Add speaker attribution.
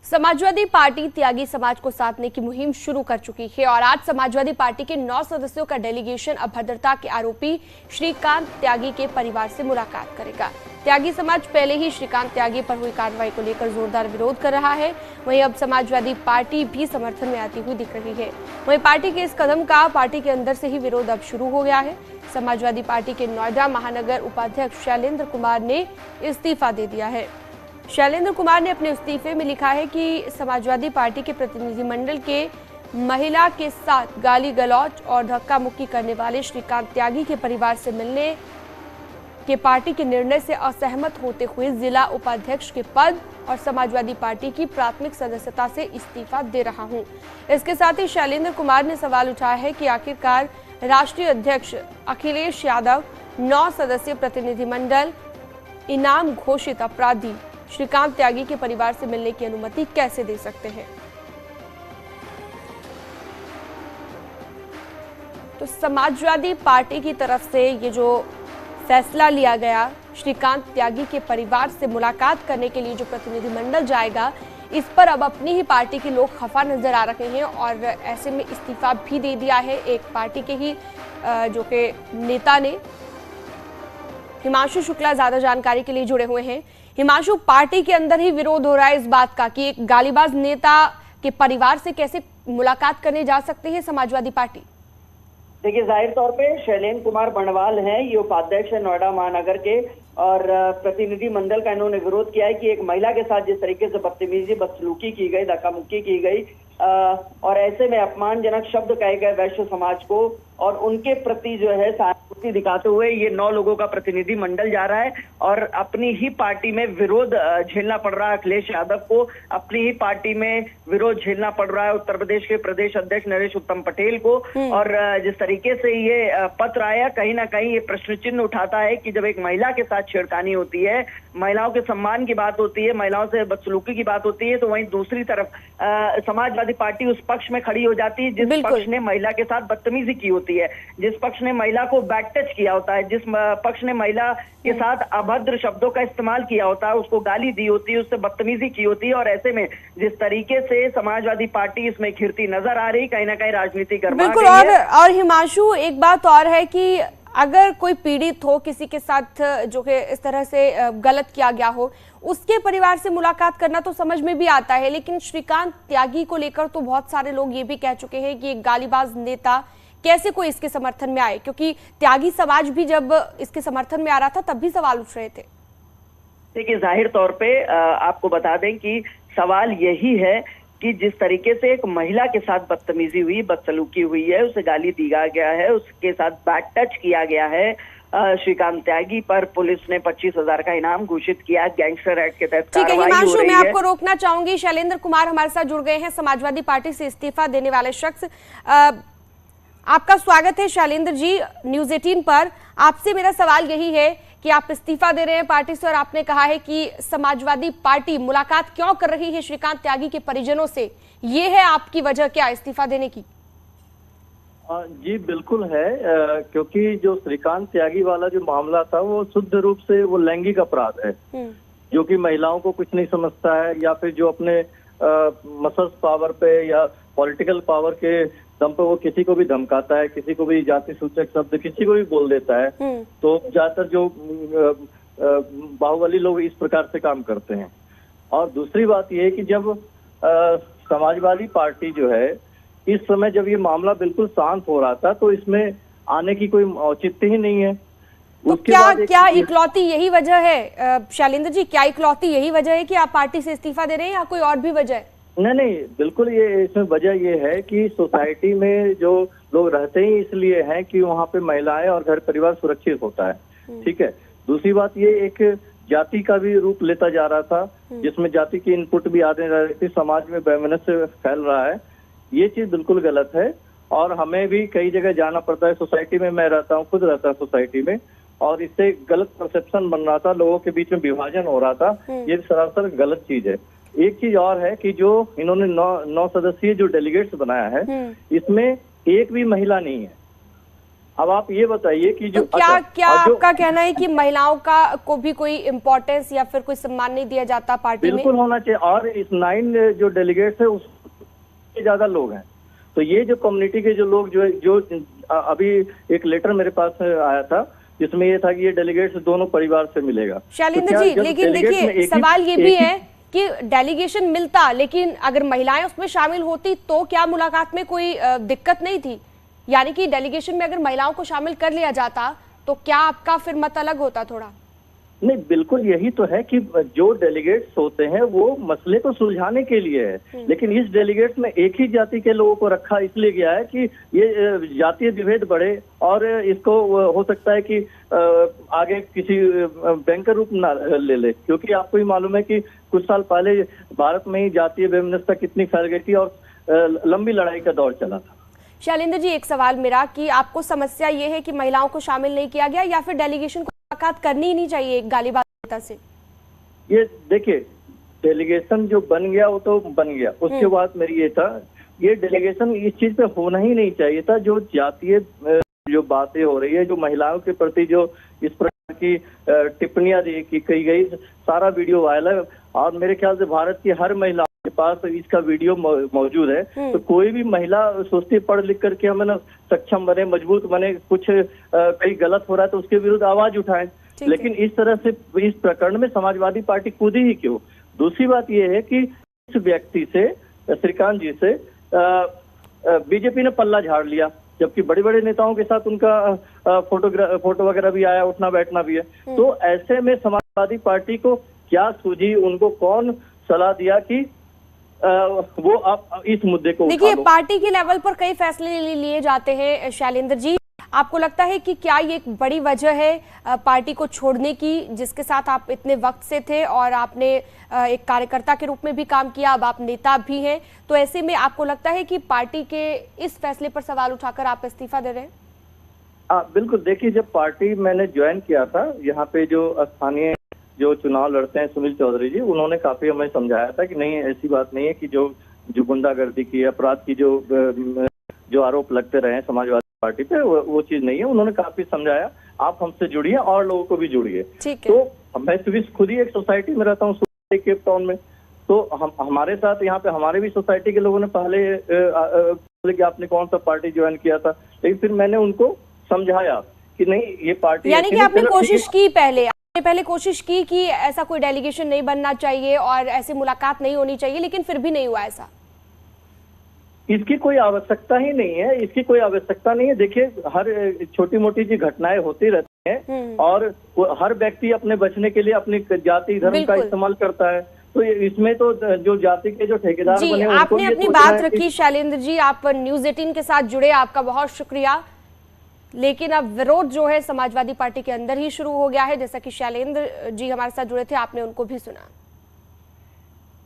Speaker 1: Samajwadi party त्यागी समाज को साधने की मुहिम शुरू कर चुकी है और आज समाजवादी पार्टी के 9 सदस्यों का डेलीगेशन अभद्रता के आरोपी श्रीकांत त्यागी के परिवार से मुलाकात करेगा। त्यागी समाज पहले ही श्रीकांत त्यागी पर हुई कार्रवाई को लेकर जोरदार विरोध कर रहा है। वहीं अब समाजवादी पार्टी भी समर्थन में आती हुई दिख रही है। वहीं पार्टी के इस कदम का पार्टी के अंदर से ही विरोध अब शुरू हो गया है। समाजवादी पार्टी के नोएडा महानगर उपाध्यक्ष शैलेंद्र कुमार ने इस्तीफा दे दिया है। शैलेंद्र कुमार ने अपने इस्तीफे में लिखा है कि समाजवादी पार्टी के प्रतिनिधिमंडल के महिला के साथ गाली गलौज और धक्का मुक्की करने वाले श्रीकांत त्यागी के परिवार से मिलने के पार्टी के निर्णय से असहमत होते हुए जिला उपाध्यक्ष के पद और समाजवादी पार्टी की प्राथमिक सदस्यता से इस्तीफा दे रहा हूं। इसके साथ ही शैलेंद्र कुमार ने सवाल उठाया है कि आखिरकार राष्ट्रीय अध्यक्ष अखिलेश यादव 9 सदस्यीय प्रतिनिधिमंडल इनाम घोषित अपराधी श्रीकांत त्यागी के परिवार से मिलने की अनुमति कैसे दे सकते हैं। तो समाजवादी पार्टी की तरफ से ये जो फैसला लिया गया, श्रीकांत त्यागी के परिवार से मुलाकात करने के लिए जो प्रतिनिधिमंडल जाएगा, इस पर अब अपनी ही पार्टी के लोग खफा नजर आ रहे हैं और ऐसे में इस्तीफा भी दे दिया है एक पार्टी के ही जो कि नेता ने। हिमांशु शुक्ला ज्यादा जानकारी के लिए जुड़े हुए हैं। हिमांशु, पार्टी के अंदर ही विरोध हो रहा है इस बात का कि एक गालीबाज नेता के परिवार से कैसे मुलाकात करने जा सकती है समाजवादी पार्टी।
Speaker 2: देखिए, जाहिर तौर पे शैलेंद्र कुमार बंडवाल हैं, ये उपाध्यक्ष है नोएडा महानगर के, और प्रतिनिधि मंडल का इन्होंने विरोध किया है कि एक महिला के साथ जिस तरीके से बदतमीजी बदसलूकी की गई, धक्का मुक्की की गई और ऐसे में अपमानजनक शब्द कहे गए वैश्य समाज को और उनके प्रति जो है सहानुभूति दिखाते हुए ये 9 लोगों का प्रतिनिधि मंडल जा रहा है और अपनी ही पार्टी में विरोध झेलना पड़ रहा है। अखिलेश यादव को अपनी ही पार्टी में विरोध झेलना पड़ रहा है, उत्तर प्रदेश के प्रदेश अध्यक्ष नरेश उत्तम पटेल को। और जिस तरीके से ये पत्र आया, कहीं ना कहीं ये प्रश्न चिन्ह उठाता है कि जब एक महिला के साथ छेड़खानी होती है, महिलाओं के सम्मान की बात होती है, महिलाओं से बदसलूकी की बात होती है, तो वहीं दूसरी तरफ समाजवादी पार्टी उस पक्ष में खड़ी हो जाती है जिस पक्ष ने महिला के साथ बदतमीजी की होती है, जिस पक्ष ने महिला को बैक टच किया होता है, जिस पक्ष ने महिला के साथ अभद्र शब्दों का इस्तेमाल किया होता है, उसको गाली दी होती है, उससे बदतमीजी की होती है। और ऐसे में जिस तरीके से समाजवादी पार्टी इसमें घिरती नजर आ रही, कहीं ना कहीं राजनीति कर
Speaker 1: बिल्कुल। और हिमांशु, एक बात और है कि अगर कोई पीड़ित हो, किसी के साथ जो कि इस तरह से गलत किया गया हो, उसके परिवार से मुलाकात करना तो समझ में भी आता है, लेकिन श्रीकांत त्यागी को लेकर तो बहुत सारे लोग ये भी कह चुके हैं कि एक गालीबाज नेता कैसे कोई इसके समर्थन में आए, क्योंकि त्यागी समाज भी जब इसके समर्थन में आ रहा था तब भी सवाल उठ रहे थे।
Speaker 2: देखिए, जाहिर तौर पे आपको बता दें कि सवाल यही है कि जिस तरीके से एक महिला के साथ बदतमीजी हुई, बदसलूकी हुई है, उसे गाली दिया गया है, उसके साथ बैक टच किया गया है, श्रीकांत त्यागी पर पुलिस ने 25,000 का इनाम घोषित किया, गैंगस्टर एक्ट के तहत कार्रवाई हो रही है।
Speaker 1: हिमांशु, मैं आपको रोकना चाहूंगी। शैलेंद्र कुमार हमारे साथ जुड़ गए हैं, समाजवादी पार्टी से इस्तीफा देने वाले शख्स। आपका स्वागत है शैलेंद्र जी न्यूज़ 18 पर। आपसे मेरा सवाल यही है कि आप इस्तीफा दे रहे हैं पार्टी से और आपने कहा है कि समाजवादी पार्टी मुलाकात क्यों कर रही है श्रीकांत त्यागी के परिजनों से, ये है आपकी वजह क्या इस्तीफा देने की?
Speaker 3: जी बिल्कुल है, क्योंकि जो श्रीकांत त्यागी वाला जो मामला था वो शुद्ध रूप से वो लैंगिक अपराध है, जो कि महिलाओं को कुछ नहीं समझता है, या फिर जो अपने मसल्स पावर पे या पॉलिटिकल पावर के दम पे वो किसी को भी धमकाता है, किसी को भी जाति सूचक शब्द किसी को भी बोल देता है। तो ज्यादातर जो बाहुबली लोग इस प्रकार से काम करते हैं। और दूसरी बात ये है कि जब समाजवादी पार्टी जो है इस समय जब ये मामला बिल्कुल शांत हो रहा था तो इसमें आने की कोई औचित्य ही नहीं है।
Speaker 1: तो क्या इकलौती यही वजह है शैलेंद्र जी, क्या इकलौती यही वजह है कि आप पार्टी से इस्तीफा दे रहे हैं या कोई और भी वजह है?
Speaker 3: नहीं, बिल्कुल ये इसमें वजह ये है कि सोसाइटी में जो लोग रहते ही इसलिए हैं कि वहाँ पे महिलाएं और घर परिवार सुरक्षित होता है। ठीक है। दूसरी बात ये एक जाति का भी रूप लेता जा रहा था, जिसमें जाति की इनपुट भी आने रही थी, समाज में वैमनस्य फैल रहा है। ये चीज बिल्कुल गलत है और हमें भी कई जगह जाना पड़ता है। सोसाइटी में मैं रहता हूँ, खुद रहता हूँ सोसाइटी में, और इससे गलत परसेप्शन बन रहा था, लोगों के बीच में विभाजन हो रहा था। ये सरासर गलत चीज है। एक चीज और है कि जो इन्होंने 9 सदस्यीय जो डेलीगेट्स बनाया है, इसमें एक भी महिला नहीं है। अब आप ये बताइए कि जो
Speaker 1: तो क्या
Speaker 3: और जो
Speaker 1: आपका कहना है कि महिलाओं का को भी कोई इम्पोर्टेंस या फिर कोई सम्मान नहीं दिया जाता पार्टी में?
Speaker 3: बिल्कुल होना चाहिए। और इस 9 जो डेलीगेट्स है उससे ज्यादा लोग हैं, तो ये जो कम्युनिटी के जो लोग जो अभी एक लेटर मेरे पास आया था जिसमें ये था कि ये डेलीगेट्स दोनों परिवार से मिलेगा।
Speaker 1: शैलेंद्र जी, लेकिन देखिए सवाल ये भी है कि डेलीगेशन मिलता, लेकिन अगर महिलाएं उसमें शामिल होती तो क्या मुलाकात में कोई दिक्कत नहीं थी? यानी कि डेलीगेशन में अगर महिलाओं को शामिल कर लिया जाता तो क्या आपका फिर मत अलग होता थोड़ा?
Speaker 3: नहीं, बिल्कुल यही तो है कि जो डेलीगेट्स होते हैं वो मसले को सुलझाने के लिए है, लेकिन इस डेलीगेट्स में एक ही जाति के लोगों को रखा इसलिए गया है कि ये जातीय विभेद बढ़े और इसको हो सकता है कि आगे किसी भयंकर रूप ना ले ले, क्योंकि आपको ही मालूम है कि कुछ साल पहले भारत में ही जातीय वैमनस्यता कितनी फैल गई थी और लंबी लड़ाई का दौर चला था।
Speaker 1: शैलेंद्र जी, एक सवाल मेरा कि आपको समस्या ये है कि महिलाओं को शामिल नहीं किया गया या फिर डेलीगेशन को मुलाकात करनी ही नहीं चाहिए एक गालिबाज नेता से?
Speaker 3: ये देखिए, डेलीगेशन जो बन गया वो तो बन गया, उसके बाद मेरी ये था ये डेलीगेशन इस चीज पे होना ही नहीं चाहिए था। जो जातीय जो बातें हो रही है, जो महिलाओं के प्रति जो इस प्रकार की टिप्पणियां की गई, सारा वीडियो वायरल है और मेरे ख्याल से भारत की हर महिला के पास इसका वीडियो मौजूद है। तो कोई भी महिला सोचती पढ़ लिख करके हमें ना सक्षम बने, मजबूत बने, कुछ कहीं गलत हो रहा है तो उसके विरुद्ध आवाज उठाएं, लेकिन इस तरह से इस प्रकरण में समाजवादी पार्टी कूदी ही क्यों? दूसरी बात यह है कि इस व्यक्ति से, श्रीकांत जी से बीजेपी ने पल्ला झाड़ लिया, जबकि बड़े बड़े नेताओं के साथ उनका फोटो वगैरह भी आया, उठना बैठना भी है। तो ऐसे में समाजवादी पार्टी को क्या सूझी, उनको कौन सलाह दिया कि वो आप इस मुद्दे को
Speaker 1: देखिए, पार्टी के लेवल पर कई फैसले लिए जाते हैं शैलेंद्र जी, आपको लगता है कि क्या ये एक बड़ी वजह है पार्टी को छोड़ने की, जिसके साथ आप इतने वक्त से थे और आपने एक कार्यकर्ता के रूप में भी काम किया, अब आप नेता भी हैं, तो ऐसे में आपको लगता है कि पार्टी के इस फैसले पर सवाल उठाकर आप इस्तीफा दे रहे हैं?
Speaker 3: बिल्कुल, देखिए जब पार्टी मैंने ज्वाइन किया था, यहाँ पे जो स्थानीय जो चुनाव लड़ते हैं सुनील चौधरी जी, उन्होंने काफी हमें समझाया था कि नहीं, ऐसी बात नहीं है कि जो गुंडागर्दी की, अपराध की जो आरोप लगते रहे समाजवादी पार्टी पे, वो चीज नहीं है। उन्होंने काफी समझाया, आप हमसे जुड़िए और लोगों को भी जुड़िए। तो मैं खुद ही एक सोसाइटी में रहता हूँ केप टाउन में, तो हमारे साथ यहाँ पे हमारे भी सोसाइटी के लोगों ने पहले कि आपने कौन सा पार्टी ज्वाइन किया था, लेकिन फिर मैंने उनको समझाया कि नहीं, ये पार्टी,
Speaker 1: यानी कि आपने कोशिश की, पहले कोशिश की कि ऐसा कोई डेलीगेशन नहीं बनना चाहिए और ऐसी मुलाकात नहीं होनी चाहिए, लेकिन फिर भी नहीं हुआ ऐसा?
Speaker 3: इसकी कोई आवश्यकता ही नहीं है, इसकी कोई आवश्यकता नहीं है। देखिए, हर छोटी मोटी जी घटनाएं होती रहती हैं और हर व्यक्ति अपने बचने के लिए अपनी जाति धर्म का इस्तेमाल करता है, तो इसमें तो जो जाति के जो ठेकेदार बने,
Speaker 1: आपने अपनी बात रखी शैलेंद्र जी, आप न्यूज 18 के साथ जुड़े, आपका बहुत शुक्रिया। लेकिन अब विरोध जो है समाजवादी पार्टी के अंदर ही शुरू हो गया है, जैसा कि शैलेंद्र जी हमारे साथ जुड़े थे, आपने उनको भी सुना।